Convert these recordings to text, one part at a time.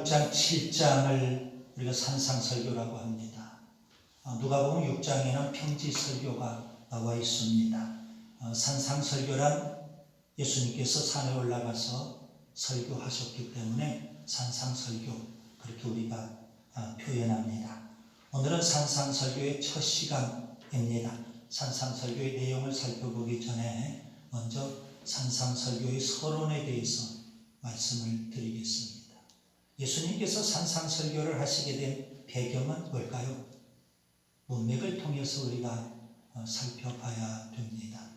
6장, 7장을 우리가 산상설교라고 합니다. 누가복음 6장에는 평지설교가 나와 있습니다. 산상설교란 예수님께서 산에 올라가서 설교하셨기 때문에 산상설교, 그렇게 우리가 표현합니다. 오늘은 산상설교의 첫 시간입니다. 산상설교의 내용을 살펴보기 전에 먼저 산상설교의 서론에 대해서 말씀을 드리겠습니다. 예수님께서 산상설교를 하시게 된 배경은 뭘까요? 문맥을 통해서 우리가 살펴봐야 됩니다.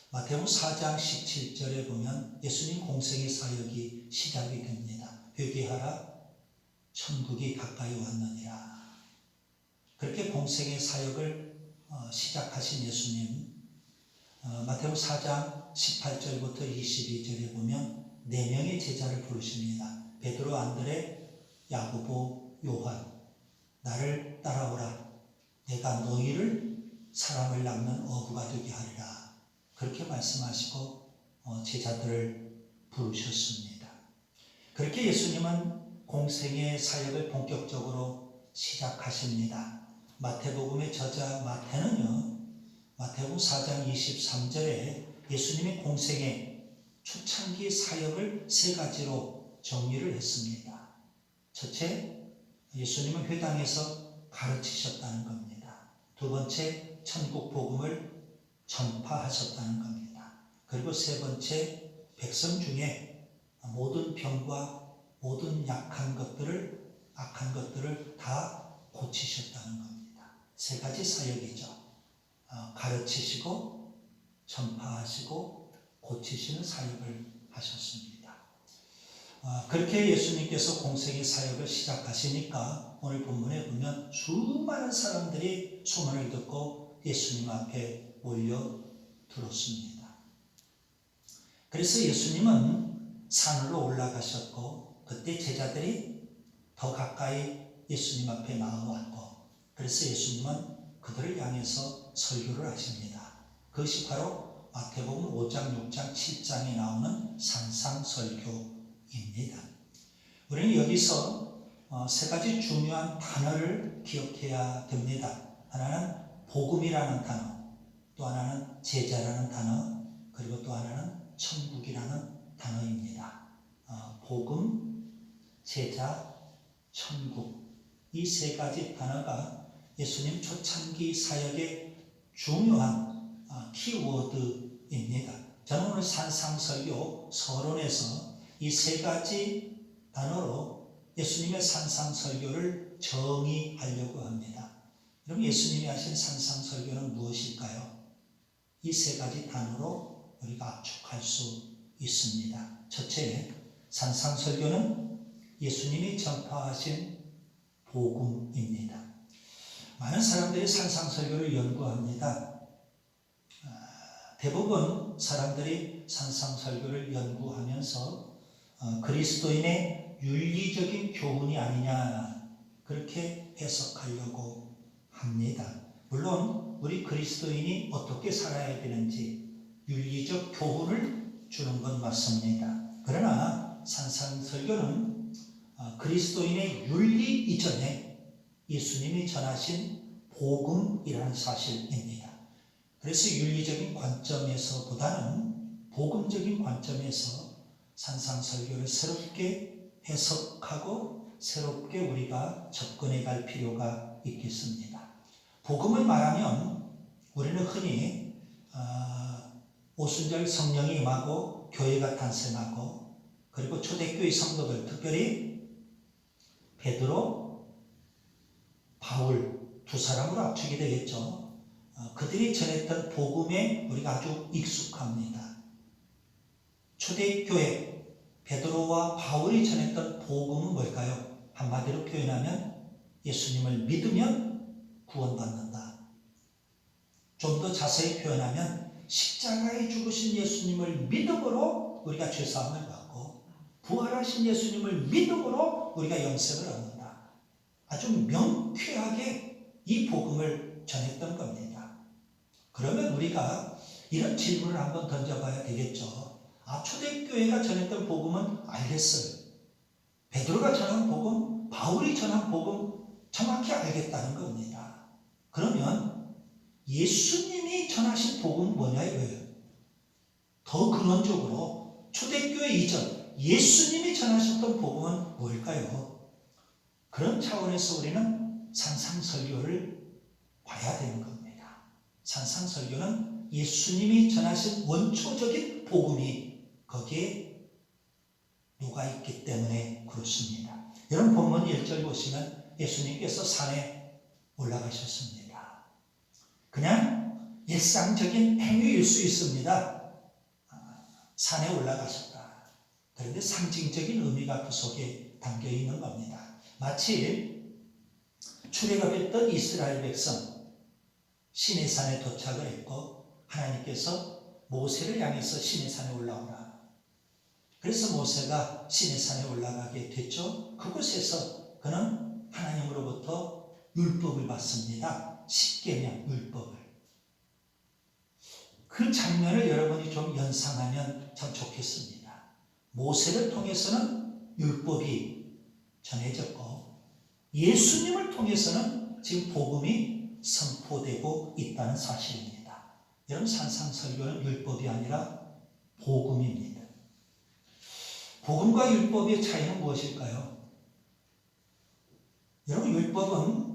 마태복음 4장 17절에 보면 예수님 공생의 사역이 시작이 됩니다. 회개하라, 천국이 가까이 왔느니라. 그렇게 공생의 사역을 시작하신 예수님, 마태복음 4장 18절부터 22절에 보면 4명의 제자를 부르십니다. 베드로, 안드레, 야고보, 요한. 나를 따라오라. 내가 너희를 사람을 낚는 어부가 되게 하리라. 그렇게 말씀하시고 제자들을 부르셨습니다. 그렇게 예수님은 공생의 사역을 본격적으로 시작하십니다. 마태복음의 저자 마태는요, 마태복음 4장 23절에 예수님의 공생의 초창기 사역을 3가지로 정리를 했습니다. 첫째, 예수님은 회당에서 가르치셨다는 겁니다. 두 번째, 천국 복음을 전파하셨다는 겁니다. 그리고 세 번째, 백성 중에 모든 병과 모든 악한 것들을 다 고치셨다는 겁니다. 3가지 사역이죠. 가르치시고 전파하시고 고치시는 사역을 하셨습니다. 그렇게 예수님께서 공생의 사역을 시작하시니까 오늘 본문에 보면 수많은 사람들이 소문을 듣고 예수님 앞에 몰려들었습니다. 그래서 예수님은 산으로 올라가셨고 그때 제자들이 더 가까이 예수님 앞에 나아왔고 그래서 예수님은 그들을 향해서 설교를 하십니다. 그것이 바로 마태복음 5장, 6장, 7장에 나오는 산상설교입니다. 우리는 여기서 3가지 중요한 단어를 기억해야 됩니다. 하나는 복음이라는 단어, 또 하나는 제자라는 단어, 그리고 또 하나는 천국이라는 단어입니다. 복음, 제자, 천국, 이 3가지 단어가 예수님 초창기 사역의 중요한 키워드입니다. 저는 오늘 산상설교 서론에서 이 3가지 단어로 예수님의 산상설교를 정의하려고 합니다. 그럼 예수님이 하신 산상설교는 무엇일까요? 이 3가지 단어로 우리가 압축할 수 있습니다. 첫째, 산상설교는 예수님이 전파하신 복음입니다. 많은 사람들이 산상설교를 연구합니다. 대부분 사람들이 산상설교를 연구하면서 그리스도인의 윤리적인 교훈이 아니냐 그렇게 해석하려고 합니다. 물론 우리 그리스도인이 어떻게 살아야 되는지 윤리적 교훈을 주는 건 맞습니다. 그러나 산상설교는 그리스도인의 윤리 이전에 예수님이 전하신 복음이라는 사실입니다. 그래서 윤리적인 관점에서보다는 복음적인 관점에서 산상설교를 새롭게 해석하고 새롭게 우리가 접근해 갈 필요가 있겠습니다. 복음을 말하면 우리는 흔히 오순절 성령이 임하고 교회가 탄생하고 그리고 초대교회 성도들, 특별히 베드로, 바울 2사람으로 압축이 되겠죠. 그들이 전했던 복음에 우리가 아주 익숙합니다. 초대교회 베드로와 바울이 전했던 복음은 뭘까요? 한마디로 표현하면 예수님을 믿으면 구원받는다. 좀 더 자세히 표현하면 십자가에 죽으신 예수님을 믿음으로 우리가 죄사함을 받고 부활하신 예수님을 믿음으로 우리가 영생을 얻는다. 아주 명쾌하게 이 복음을 전했던 겁니다. 그러면 우리가 이런 질문을 한번 던져봐야 되겠죠. 초대교회가 전했던 복음은 알겠어요. 베드로가 전한 복음, 바울이 전한 복음 정확히 알겠다는 겁니다. 그러면 예수님이 전하신 복음은 뭐냐 이거예요. 더 근원적으로 초대교회 이전 예수님이 전하셨던 복음은 뭘까요? 그런 차원에서 우리는 산상설교를 봐야 되는 겁니다. 산상설교는 예수님이 전하신 원초적인 복음이 거기에 녹아있기 때문에 그렇습니다. 여러분 본문 1절 보시면 예수님께서 산에 올라가셨습니다. 그냥 일상적인 행위일 수 있습니다. 산에 올라가셨다. 그런데 상징적인 의미가 그 속에 담겨 있는 겁니다. 마치 출애굽했던 이스라엘 백성 시내산에 도착을 했고 하나님께서 모세를 향해서 시내산에 올라오라. 그래서 모세가 시내산에 올라가게 됐죠. 그곳에서 그는 하나님으로부터 율법을 받습니다. 십계명 율법을. 그 장면을 여러분이 좀 연상하면 참 좋겠습니다. 모세를 통해서는 율법이 전해졌고 예수님을 통해서는 지금 복음이 선포되고 있다는 사실입니다. 여러분 산상설교는 율법이 아니라 복음입니다. 복음과 율법의 차이는 무엇일까요? 여러분 율법은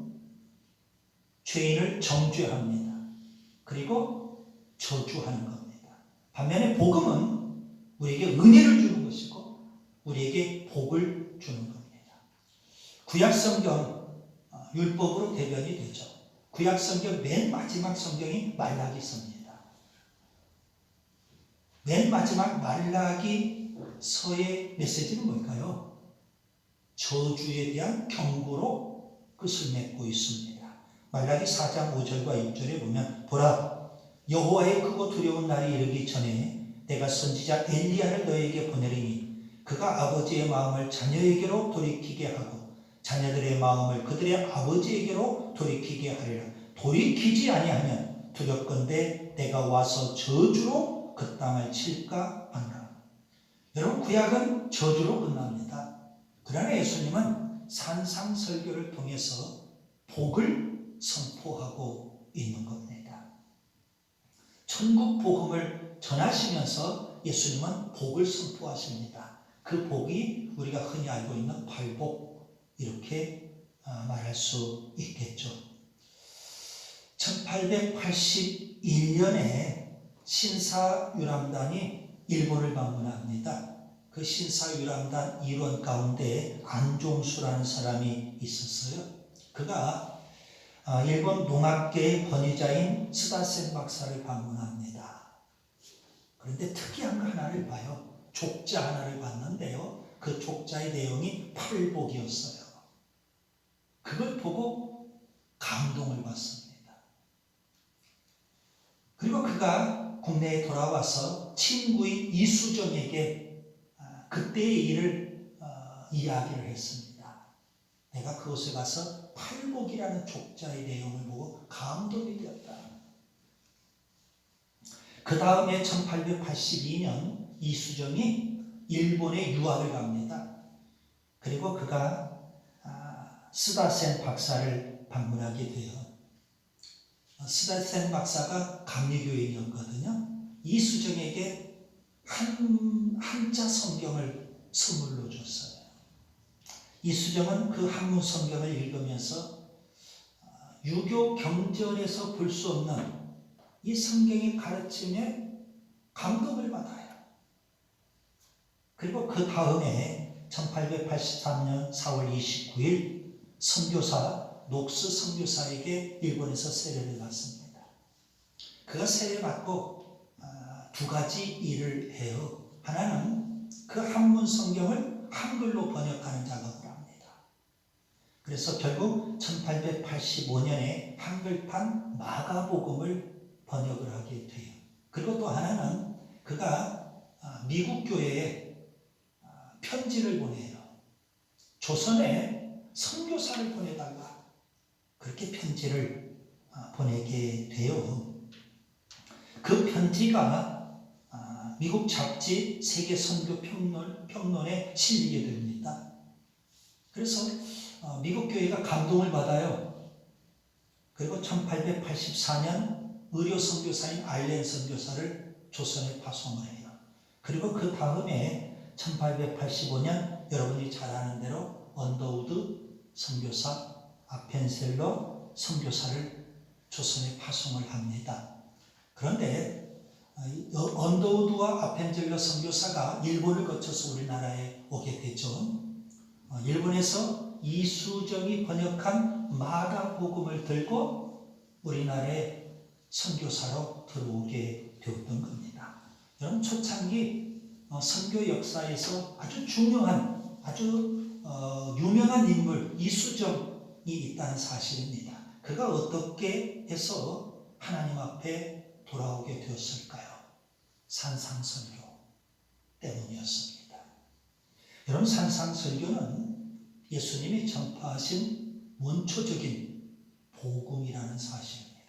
죄인을 정죄합니다. 그리고 저주하는 겁니다. 반면에 복음은 우리에게 은혜를 주는 것이고 우리에게 복을 주는 겁니다. 구약성경 율법으로 대변이 되죠. 구약성경 맨 마지막 성경이 말라기서입니다. 맨 마지막 말라기서의 메시지는 뭘까요? 저주에 대한 경고로 끝을 맺고 있습니다. 말라기 4장 5절과 6절에 보면 보라 여호와의 크고 두려운 날이 이르기 전에 내가 선지자 엘리야를 너에게 보내리니 그가 아버지의 마음을 자녀에게로 돌이키게 하고 자녀들의 마음을 그들의 아버지에게로 돌이키게 하리라. 돌이키지 아니하면 두렵건대 내가 와서 저주로 그 땅을 칠까 하노라. 여러분 구약은 저주로 끝납니다. 그러나 예수님은 산상설교를 통해서 복을 선포하고 있는 겁니다. 천국 복음을 전하시면서 예수님은 복을 선포하십니다. 그 복이 우리가 흔히 알고 있는 팔복 이렇게 말할 수 있겠죠. 1881년에 신사유람단이 일본을 방문합니다. 그 신사유람단 일원 가운데 안종수라는 사람이 있었어요. 그가 일본 농학계의 권위자인 스다센 박사를 방문합니다. 그런데 특이한 거 하나를 봐요. 족자 하나를 봤는데요. 그 족자의 내용이 팔복이었어요. 그걸 보고 감동을 받습니다. 그리고 그가 국내에 돌아와서 친구인 이수정에게 그때의 일을 이야기를 했습니다. 내가 그곳에 가서 팔복이라는 족자의 내용을 보고 감동이 되었다. 그 다음에 1882년 이수정이 일본에 유학을 갑니다. 그리고 그가 스다센 박사를 방문하게 돼요. 스다센 박사가 감리교인이었거든요. 이수정에게 한자 성경을 선물로 줬어요. 이수정은 그 한문 성경을 읽으면서 유교 경전에서 볼 수 없는 이 성경의 가르침에 감동을 받아요. 그리고 그 다음에 1883년 4월 29일 선교사 녹스 선교사에게 일본에서 세례를 받습니다. 그가 세례받고 두 가지 일을 해요. 하나는 그 한문 성경을 한글로 번역하는 작업을 합니다. 그래서 결국 1885년에 한글판 마가복음을 번역을 하게 돼요. 그리고 또 하나는 그가 미국 교회에 편지를 보내요. 조선에 선교사를 보내달라. 그렇게 편지를 보내게 돼요. 그 편지가 미국 잡지 세계 선교 평론에 실리게 됩니다. 그래서 미국 교회가 감동을 받아요. 그리고 1884년 의료 선교사인 아일랜 선교사를 조선에 파송을 해요. 그리고 그 다음에 1885년 여러분이 잘 아는 대로 언더우드 선교사, 아펜셀러 선교사를 조선에 파송을 합니다. 그런데 언더우드와 아펜젤러 선교사가 일본을 거쳐서 우리나라에 오게 되죠. 일본에서 이수정이 번역한 마가복음을 들고 우리나라에 선교사로 들어오게 되었던 겁니다. 여러분, 초창기 선교 역사에서 아주 중요한, 아주 유명한 인물 이수정이 있다는 사실입니다. 그가 어떻게 해서 하나님 앞에 돌아오게 되었을까요? 산상설교 때문이었습니다. 여러분, 산상설교는 예수님이 전파하신 원초적인 복음이라는 사실입니다.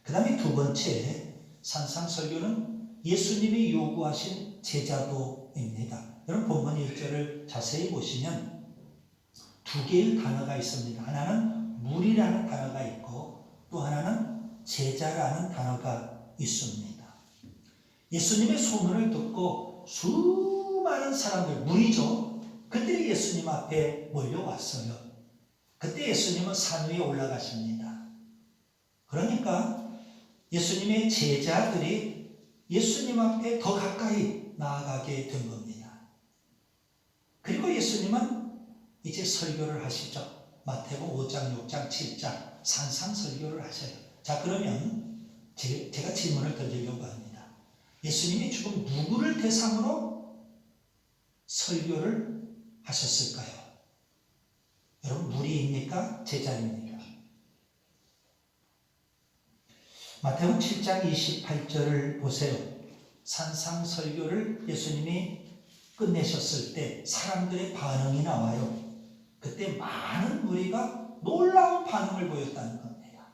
그 다음에 두 번째, 산상설교는 예수님이 요구하신 제자도입니다. 여러분, 본문 1절을 자세히 보시면 두 개의 단어가 있습니다. 하나는 물이라는 단어가 있고 또 하나는 제자라는 단어가 있습니다. 예수님의 소문을 듣고 수많은 사람들, 무리죠. 그들이 예수님 앞에 몰려왔어요. 그때 예수님은 산 위에 올라가십니다. 그러니까 예수님의 제자들이 예수님 앞에 더 가까이 나아가게 된 겁니다. 그리고 예수님은 이제 설교를 하시죠. 마태복음 5장, 6장, 7장 산상설교를 하셔요. 자, 그러면 제가 질문을 던지려고 합니다. 예수님이 지금 누구를 대상으로 설교를 하셨을까요? 여러분, 무리입니까? 제자입니까? 마태복음 7장 28절을 보세요. 산상설교를 예수님이 끝내셨을 때 사람들의 반응이 나와요. 그때 많은 무리가 놀라운 반응을 보였다는 겁니다.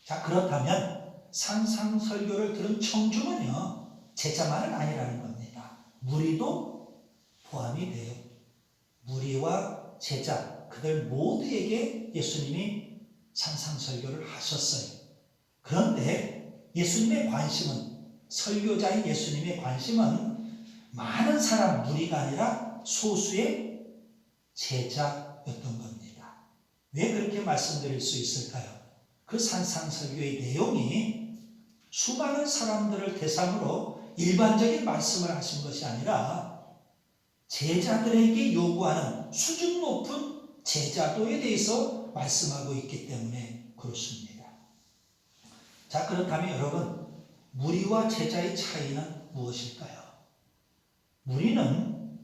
자, 그렇다면 산상설교를 들은 청중은요, 제자만은 아니라는 겁니다. 무리도 포함이 돼요. 무리와 제자, 그들 모두에게 예수님이 산상설교를 하셨어요. 그런데 예수님의 관심은, 설교자인 예수님의 관심은 많은 사람, 무리가 아니라 소수의 제자였던 겁니다. 왜 그렇게 말씀드릴 수 있을까요? 그 산상설교의 내용이 수많은 사람들을 대상으로 일반적인 말씀을 하신 것이 아니라 제자들에게 요구하는 수준 높은 제자도에 대해서 말씀하고 있기 때문에 그렇습니다. 자, 그렇다면 여러분, 무리와 제자의 차이는 무엇일까요? 무리는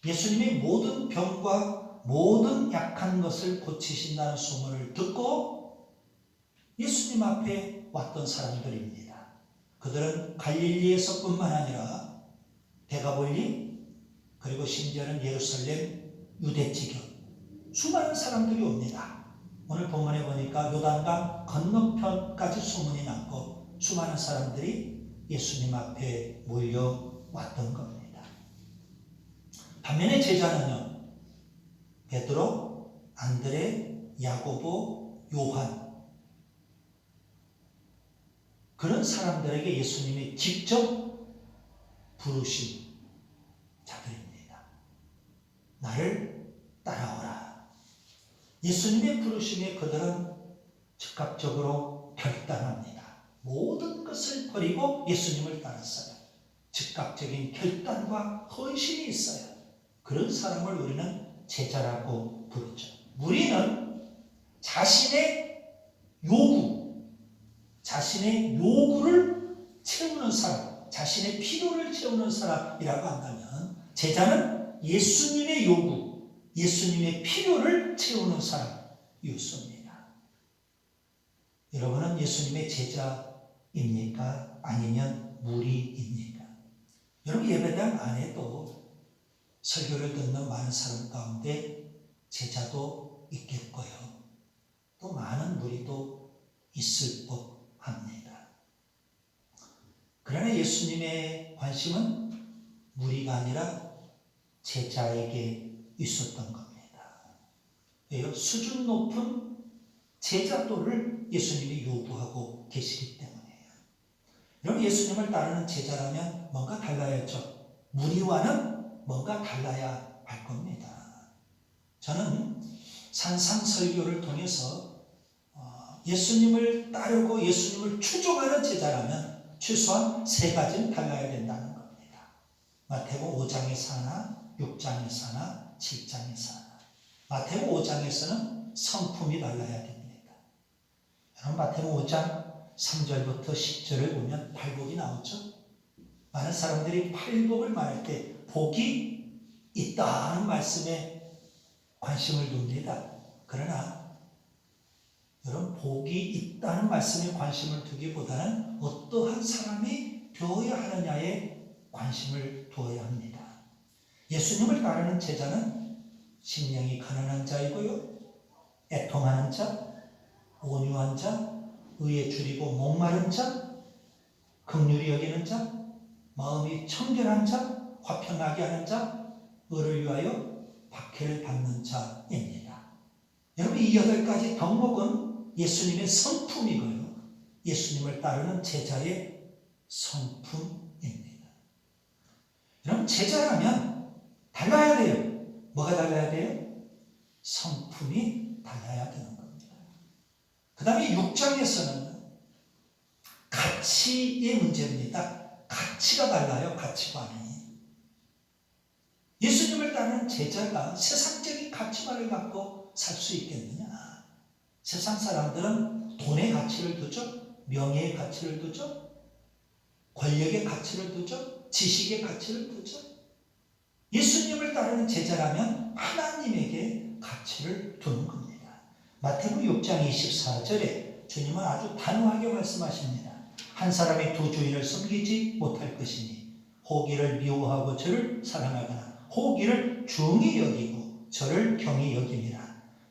예수님의 모든 병과 모든 약한 것을 고치신다는 소문을 듣고 예수님 앞에 왔던 사람들입니다. 그들은 갈릴리에서뿐만 아니라 대가볼리, 그리고 심지어는 예루살렘, 유대 지경 수많은 사람들이 옵니다. 오늘 본문에 보니까 요단강 건너편까지 소문이 났고 수많은 사람들이 예수님 앞에 몰려왔던 겁니다. 반면에 제자는요, 베드로, 안드레, 야고보, 요한, 그런 사람들에게 예수님이 직접 부르신 자들입니다. 나를 따라오라. 예수님의 부르심에 그들은 즉각적으로 결단합니다. 모든 것을 버리고 예수님을 따랐어요. 즉각적인 결단과 헌신이 있어요. 그런 사람을 우리는 제자라고 부르죠. 무리는 자신의 요구를 채우는 사람, 자신의 필요를 채우는 사람이라고 한다면, 제자는 예수님의 요구, 예수님의 필요를 채우는 사람이었습니다. 여러분은 예수님의 제자입니까? 아니면 무리입니까? 여러분, 예배당 안에도 설교를 듣는 많은 사람 가운데 제자도 있겠고요, 또 많은 무리도 있을 법합니다. 그러나 예수님의 관심은 무리가 아니라 제자에게 있었던 겁니다. 수준 높은 제자도를 예수님이 요구하고 계시기 때문이에요. 여러분, 예수님을 따르는 제자라면 뭔가 달라야죠. 무리와는 뭔가 달라야 할 겁니다. 저는 산상설교를 통해서 예수님을 따르고 예수님을 추종하는 제자라면 최소한 세 가지는 달라야 된다는 겁니다. 마태복음 5장에서 하나, 6장에서 하나, 7장에서 하나. 마태복음 5장에서는 성품이 달라야 됩니다. 여러분, 마태복음 5장 3절부터 10절을 보면 팔복이 나오죠. 많은 사람들이 팔복을 말할 때 복이 있다는 말씀에 관심을 둡니다. 그러나 여러분, 복이 있다는 말씀에 관심을 두기보다는 어떠한 사람이 되어야 하느냐에 관심을 두어야 합니다. 예수님을 따르는 제자는 심령이 가난한 자이고요, 애통하는 자, 온유한 자, 의에 줄이고 목마른 자, 긍휼히 여기는 자, 마음이 청결한 자, 화평하게 하는 자, 의를 위하여 박해를 받는 자입니다. 여러분, 이 8가지 덕목은 예수님의 성품이고요, 예수님을 따르는 제자의 성품입니다. 여러분, 제자라면 달라야 돼요. 뭐가 달라야 돼요? 성품이 달라야 되는 겁니다. 그 다음에 6장에서는 가치의 문제입니다. 가치가 달라요. 가치관이. 예수님을 따르는 제자가 세상적인 가치관을 갖고 살 수 있겠느냐? 세상 사람들은 돈의 가치를 두죠. 명예의 가치를 두죠. 권력의 가치를 두죠. 지식의 가치를 두죠. 예수님을 따르는 제자라면 하나님에게 가치를 두는 겁니다. 마태복음 6장 24절에 주님은 아주 단호하게 말씀하십니다. 한 사람이 두 주인을 섬기지 못할 것이니 호기를 미워하고 저를 사랑하거나 호기를 중히 여기고 저를 경히 여김이라.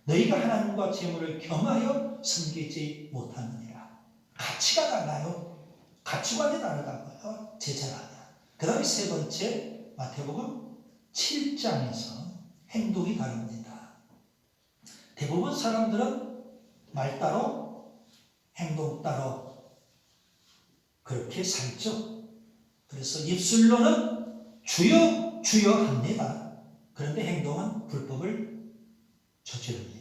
너희가 하나님과 재물을 겸하여 섬기지 못하느니라. 가치가 달라요. 가치관이 다르다고요. 제자라면. 그 다음에 세 번째, 마태복음 7장에서 행동이 다릅니다. 대부분 사람들은 말 따로 행동 따로 그렇게 살죠. 그래서 입술로는 주여 주여 합니다. 그런데 행동은 불법을 저지릅니다.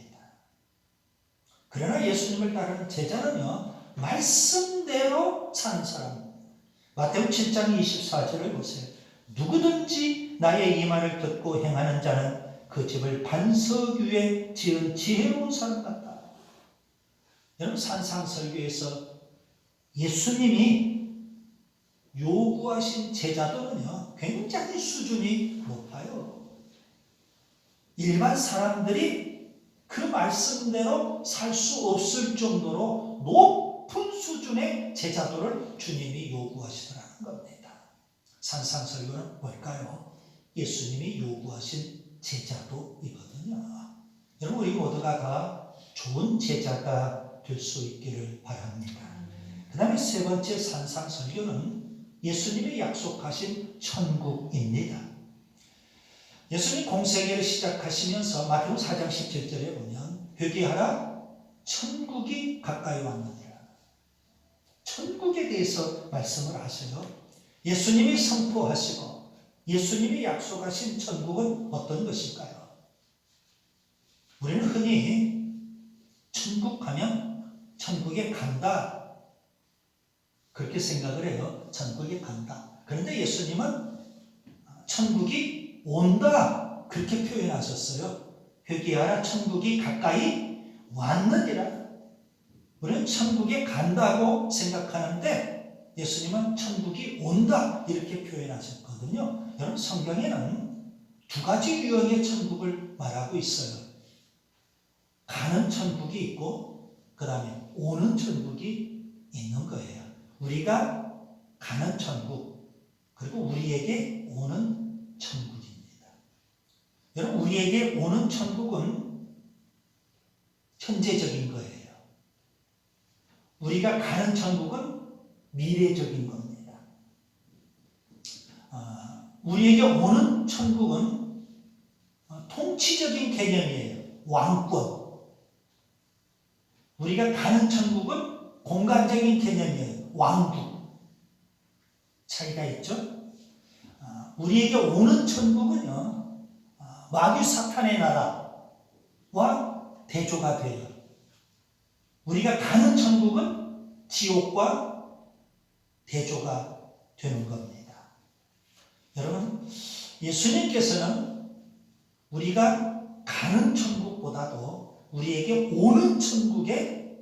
그러나 예수님을 따르는 제자는요, 말씀대로 사는 사람입니다. 마태복음 7장 24절을 보세요. 누구든지 나의 이 말을 듣고 행하는 자는 그 집을 반석 위에 지은 지혜로운 사람 같다. 여러분, 산상설교에서 예수님이 요구하신 제자들은요, 굉장히 수준이 높아요. 일반 사람들이 그 말씀대로 살 수 없을 정도로 높은 수준의 제자도를 주님이 요구하시더라는 겁니다. 산상설교는 뭘까요? 예수님이 요구하신 제자도이거든요. 여러분, 우리 모두가 다 좋은 제자가 될 수 있기를 바랍니다. 그 다음에 세 번째 산상설교는 예수님이 약속하신 천국입니다. 예수님 공생애를 시작하시면서 마태복음 4장 17절에 보면 회개하라 천국이 가까이 왔느니라. 천국에 대해서 말씀을 하세요. 예수님이 선포하시고 예수님이 약속하신 천국은 어떤 것일까요? 우리는 흔히 천국 하면 천국에 간다 그렇게 생각을 해요. 천국에 간다. 그런데 예수님은 천국이 온다 그렇게 표현하셨어요. 회개하라 천국이 가까이 왔느니라. 우리는 천국에 간다고 생각하는데 예수님은 천국이 온다 이렇게 표현하셨거든요. 여러분, 성경에는 두 가지 유형의 천국을 말하고 있어요. 가는 천국이 있고 그 다음에 오는 천국이 있는 거예요. 우리가 가는 천국 그리고 우리에게 오는 천국입니다. 여러분, 우리에게 오는 천국은 현재적인 거예요. 우리가 가는 천국은 미래적인 겁니다. 우리에게 오는 천국은 통치적인 개념이에요. 왕권. 우리가 가는 천국은 공간적인 개념이에요. 왕국. 차이가 있죠? 우리에게 오는 천국은요, 마귀 사탄의 나라와 대조가 돼요. 우리가 가는 천국은 지옥과 대조가 되는 겁니다. 여러분, 예수님께서는 우리가 가는 천국보다도 우리에게 오는 천국에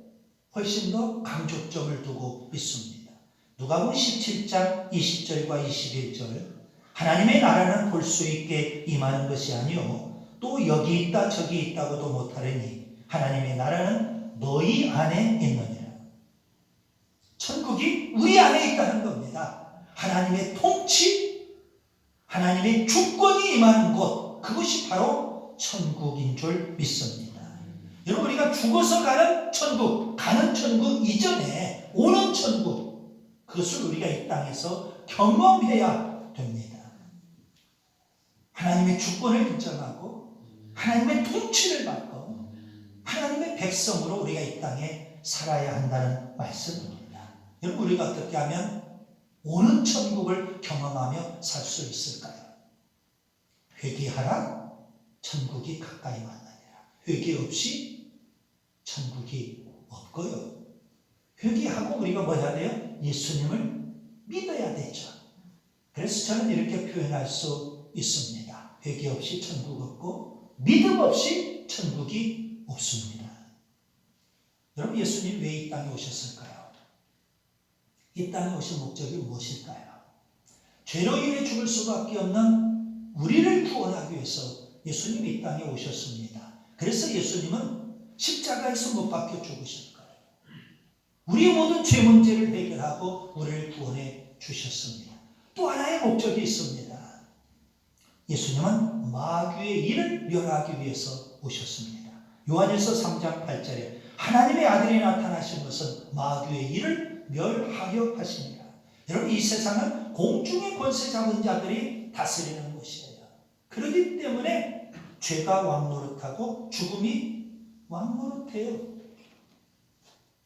훨씬 더 강조점을 두고 있습니다. 누가복음 17장 20절과 21절, 하나님의 나라는 볼 수 있게 임하는 것이 아니요 또 여기 있다 저기 있다고도 못하려니 하나님의 나라는 너희 안에 있느니라. 천국이 우리 안에 있다는 겁니다. 하나님의 통치, 하나님의 주권이 임하는 곳, 그것이 바로 천국인 줄 믿습니다. 여러분, 우리가 죽어서 가는 천국 이전에 오는 천국, 그것을 우리가 이 땅에서 경험해야 됩니다. 하나님의 주권을 인정하고 하나님의 통치를 받고 하나님의 백성으로 우리가 이 땅에 살아야 한다는 말씀입니다. 여러분, 우리가 어떻게 하면 오는 천국을 경험하며 살 수 있을까요? 회개하라, 천국이 가까이 만나니라. 회개 없이 천국이 없고요. 회개하고 우리가 뭐 해야 돼요? 예수님을 믿어야 되죠. 그래서 저는 이렇게 표현할 수 있습니다. 회개 없이 천국 없고 믿음 없이 천국이 없습니다. 여러분, 예수님 왜 이 땅에 오셨을까요? 이 땅에 오신 목적이 무엇일까요? 죄로 인해 죽을 수밖에 없는 우리를 구원하기 위해서 예수님이 이 땅에 오셨습니다. 그래서 예수님은 십자가에서 못 박혀 죽으실 거예요. 우리의 모든 죄 문제를 해결하고 우리를 구원해 주셨습니다. 또 하나의 목적이 있습니다. 예수님은 마귀의 일을 멸하기 위해서 오셨습니다. 요한일서 3장 8절에 하나님의 아들이 나타나신 것은 마귀의 일을 멸하려 하십니다. 여러분, 이 세상은 공중의 권세 잡은 자들이 다스리는 곳이에요. 그렇기 때문에 죄가 왕노릇하고 죽음이 왕노릇해요.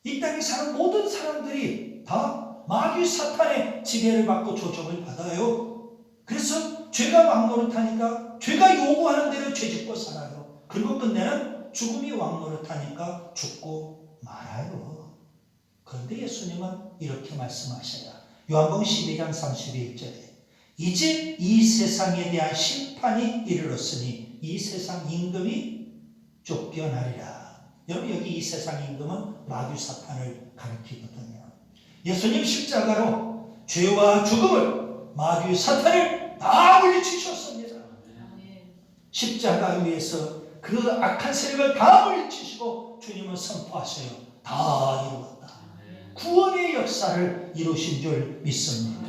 이 땅에 사는 모든 사람들이 다 마귀 사탄의 지배를 받고 조종을 받아요. 그래서 죄가 왕노릇하니까 죄가 요구하는 대로 죄짓고 살아요. 그리고 끝내는 죽음이 왕노릇하니까 죽고 말아요. 그런데 예수님은 이렇게 말씀하셔요. 요한복음 12장 31절에 이제 이 세상에 대한 심판이 이르렀으니 이 세상 임금이 쫓겨나리라. 여러분, 여기 이 세상 임금은 마귀 사탄을 가리키거든요. 예수님 십자가로 죄와 죽음을, 마귀 사탄을 다 물리치셨습니다. 십자가 위에서 그 악한 세력을 다 물리치시고 주님은 선포하셔요. 다 이루었다. 구원의 역사를 이루신 줄 믿습니다.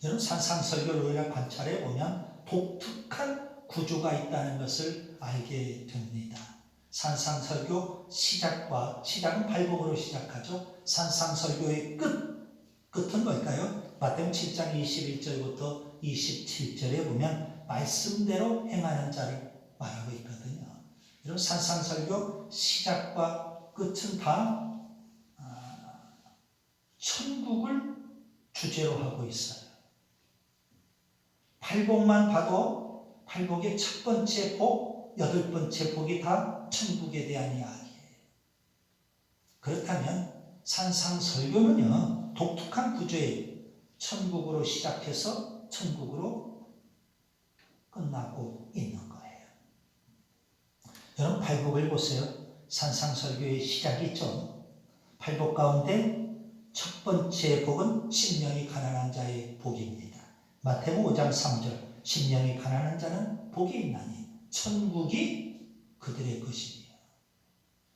여러분, 산상설교를 우리가 관찰해 보면 독특한 구조가 있다는 것을 알게 됩니다. 산상설교 시작은 발복으로 시작하죠. 산상설교의 끝은 뭘까요? 마태복음 7장 21절부터 27절에 보면 말씀대로 행하는 자를 말하고 있거든요. 여러분, 산상설교 시작과 끝은 다 천국을 주제로 하고 있어요. 팔복만 봐도 팔복의 첫 번째 복, 여덟 번째 복이 다 천국에 대한 이야기예요. 그렇다면 산상설교는요, 독특한 구조예요. 천국으로 시작해서 천국으로 끝나고 있는 거예요. 여러분, 팔복을 보세요. 산상설교의 시작이 있죠. 팔복 가운데 첫 번째 복은 심령이 가난한 자의 복입니다. 마태복음 5장 3절 심령이 가난한 자는 복이 있나니 천국이 그들의 것이며.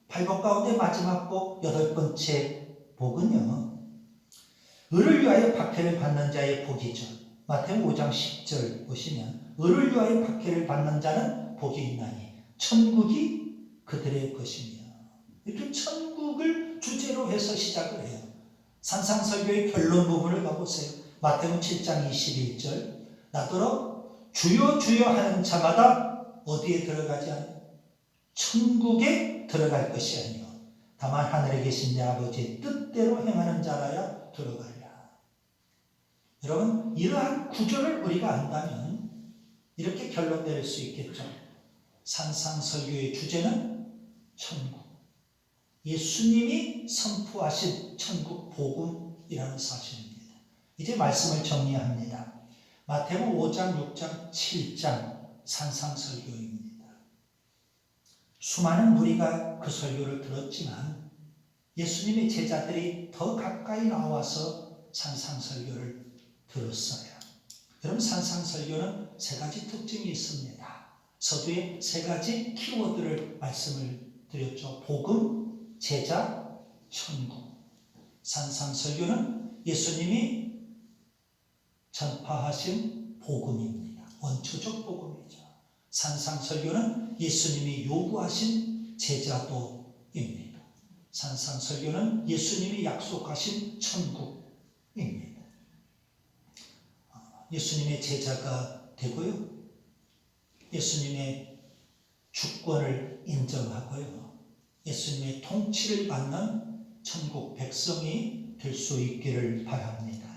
팔복 가운데 마지막 복 여덟 번째 복은요, 의를 위하여 박해를 받는 자의 복이죠. 마태복음 5장 10절 보시면 의를 위하여 박해를 받는 자는 복이 있나니 천국이 그들의 것이며. 이렇게 천국을 주제로 해서 시작을 해요. 산상설교의 결론 부분을 가보세요. 마태복음 7장 21절 나더러 주여 주여 하는 자마다 어디에 들어가지 않아요? 천국에 들어갈 것이 아니요 다만 하늘에 계신 내 아버지의 뜻대로 행하는 자라야 들어가리라. 여러분, 이러한 구조를 우리가 안다면 이렇게 결론 내릴 수 있겠죠. 산상설교의 주제는 천국, 예수님이 선포하신 천국 복음이라는 사실입니다. 이제 말씀을 정리합니다. 마태복음 5장, 6장, 7장 산상설교입니다. 수많은 무리가 그 설교를 들었지만 예수님의 제자들이 더 가까이 나와서 산상설교를 들었어요. 여러분, 산상설교는 세 가지 특징이 있습니다. 서두에 세 가지 키워드를 말씀을 드렸죠. 복음, 제자, 천국. 산상설교는 예수님이 전파하신 복음입니다. 원초적 복음이죠. 산상설교는 예수님이 요구하신 제자도입니다. 산상설교는 예수님이 약속하신 천국입니다. 예수님의 제자가 되고요. 예수님의 주권을 인정하고요. 예수님의 통치를 받는 천국 백성이 될 수 있기를 바랍니다.